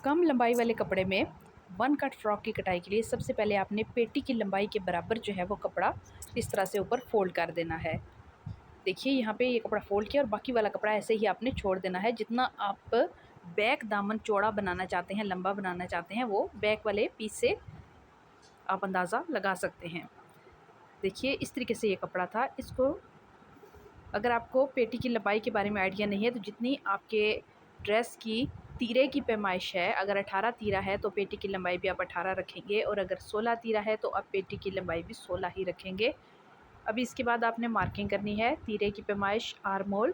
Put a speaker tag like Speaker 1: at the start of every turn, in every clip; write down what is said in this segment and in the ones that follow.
Speaker 1: कम लंबाई वाले कपड़े में वन कट फ्रॉक की कटाई के लिए सबसे पहले आपने पेटी की लंबाई के बराबर जो है वो कपड़ा इस तरह से ऊपर फोल्ड कर देना है। देखिए यहाँ पे ये कपड़ा फोल्ड किया और बाकी वाला कपड़ा ऐसे ही आपने छोड़ देना है। जितना आप बैक दामन चौड़ा बनाना चाहते हैं, लंबा बनाना चाहते हैं, वो बैक वाले पीस से आप अंदाज़ा लगा सकते हैं। देखिए इस तरीके से ये कपड़ा था। इसको अगर आपको पेटी की लंबाई के बारे में आइडिया नहीं है तो जितनी आपके ड्रेस की तीरे की पैमाइश है, अगर 18 तीरा है तो पेटी की लंबाई भी आप 18 रखेंगे, और अगर 16 तीरा है तो आप पेटी की लंबाई भी 16 ही रखेंगे। अभी इसके बाद आपने मार्किंग करनी है, तीरे की पैमाइश, आर्म होल,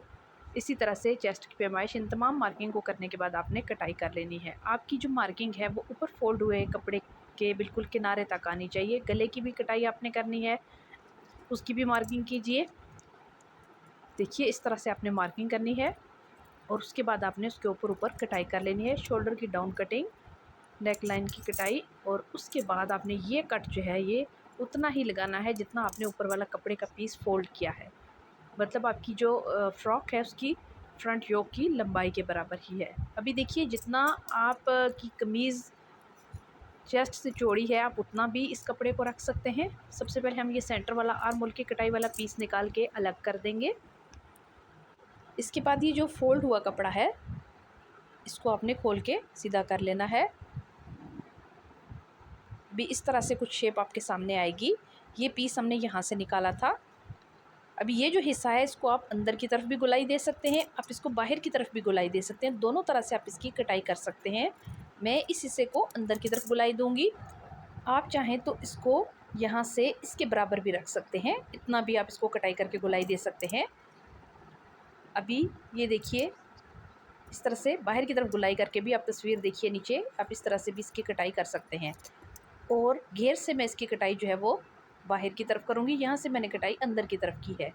Speaker 1: इसी तरह से चेस्ट की पैमाइश। इन तमाम मार्किंग को करने के बाद आपने कटाई कर लेनी है। आपकी जो मार्किंग है वो ऊपर फोल्ड हुए कपड़े के बिल्कुल किनारे तक आनी चाहिए। गले की भी कटाई आपने करनी है, उसकी भी मार्किंग कीजिए। देखिए इस तरह से आपने मार्किंग करनी है और उसके बाद आपने उसके ऊपर कटाई कर लेनी है। शोल्डर की डाउन कटिंग, नेक लाइन की कटाई, और उसके बाद आपने ये कट जो है ये उतना ही लगाना है जितना आपने ऊपर वाला कपड़े का पीस फोल्ड किया है। मतलब आपकी जो फ्रॉक है उसकी फ्रंट योक की लंबाई के बराबर ही है। अभी देखिए जितना आप की कमीज़ चेस्ट से चौड़ी है आप उतना भी इस कपड़े को रख सकते हैं। सबसे पहले हम ये सेंटर वाला आर्म होल की कटाई वाला पीस निकाल के अलग कर देंगे। इसके बाद ये जो फोल्ड हुआ कपड़ा है इसको आपने खोल के सीधा कर लेना है। भी इस तरह से कुछ शेप आपके सामने आएगी। ये पीस हमने यहाँ से निकाला था। अभी ये जो हिस्सा है इसको आप अंदर की तरफ भी गोलाई दे सकते हैं, आप इसको बाहर की तरफ भी गोलाई दे सकते हैं। दोनों तरह से आप इसकी कटाई कर सकते हैं। मैं इस हिस्से को अंदर की तरफ गोलाई दूंगी। आप चाहें तो इसको यहाँ से इसके बराबर भी रख सकते हैं, इतना भी आप इसको कटाई करके गोलाई दे सकते हैं। अभी ये देखिए इस तरह से बाहर की तरफ गुलाई करके भी आप तस्वीर देखिए नीचे, आप इस तरह से भी इसकी कटाई कर सकते हैं। और घेर से मैं इसकी कटाई जो है वो बाहर की तरफ करूँगी, यहाँ से मैंने कटाई अंदर की तरफ की है।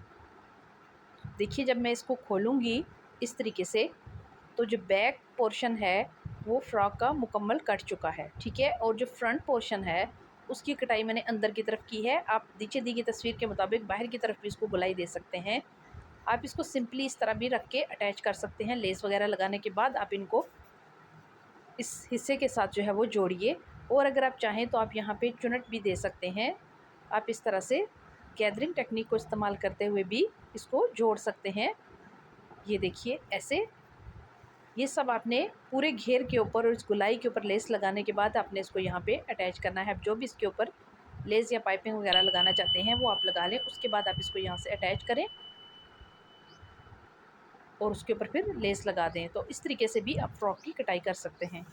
Speaker 1: देखिए जब मैं इसको खोलूँगी इस तरीके से तो जो बैक पोर्शन है वो फ्रॉक का मुकम्मल कट चुका है, ठीक है। और जो फ्रंट पोर्शन है उसकी कटाई मैंने अंदर की तरफ की है। आप नीचे दी गई तस्वीर के मुताबिक बाहर की तरफ भी इसको गुलाई दे सकते हैं। आप इसको सिंपली इस तरह भी रख के अटैच कर सकते हैं। लेस वगैरह लगाने के बाद आप इनको इस हिस्से के साथ जो है वो जोड़िए। और अगर आप चाहें तो आप यहाँ पे चुनट भी दे सकते हैं। आप इस तरह से गैदरिंग टेक्निक को इस्तेमाल करते हुए भी इसको जोड़ सकते हैं। ये देखिए ऐसे, ये सब आपने पूरे घेर के ऊपर और इस गुलाई के ऊपर लेस लगाने के बाद आपने इसको यहाँ पे अटैच करना है। अब जो भी इसके ऊपर लेस या पाइपिंग वगैरह लगाना चाहते हैं वो आप लगा लें। उसके बाद आप इसको यहाँ से अटैच करें और उसके ऊपर फिर लेस लगा दें। तो इस तरीके से भी आप फ्रॉक की कटाई कर सकते हैं।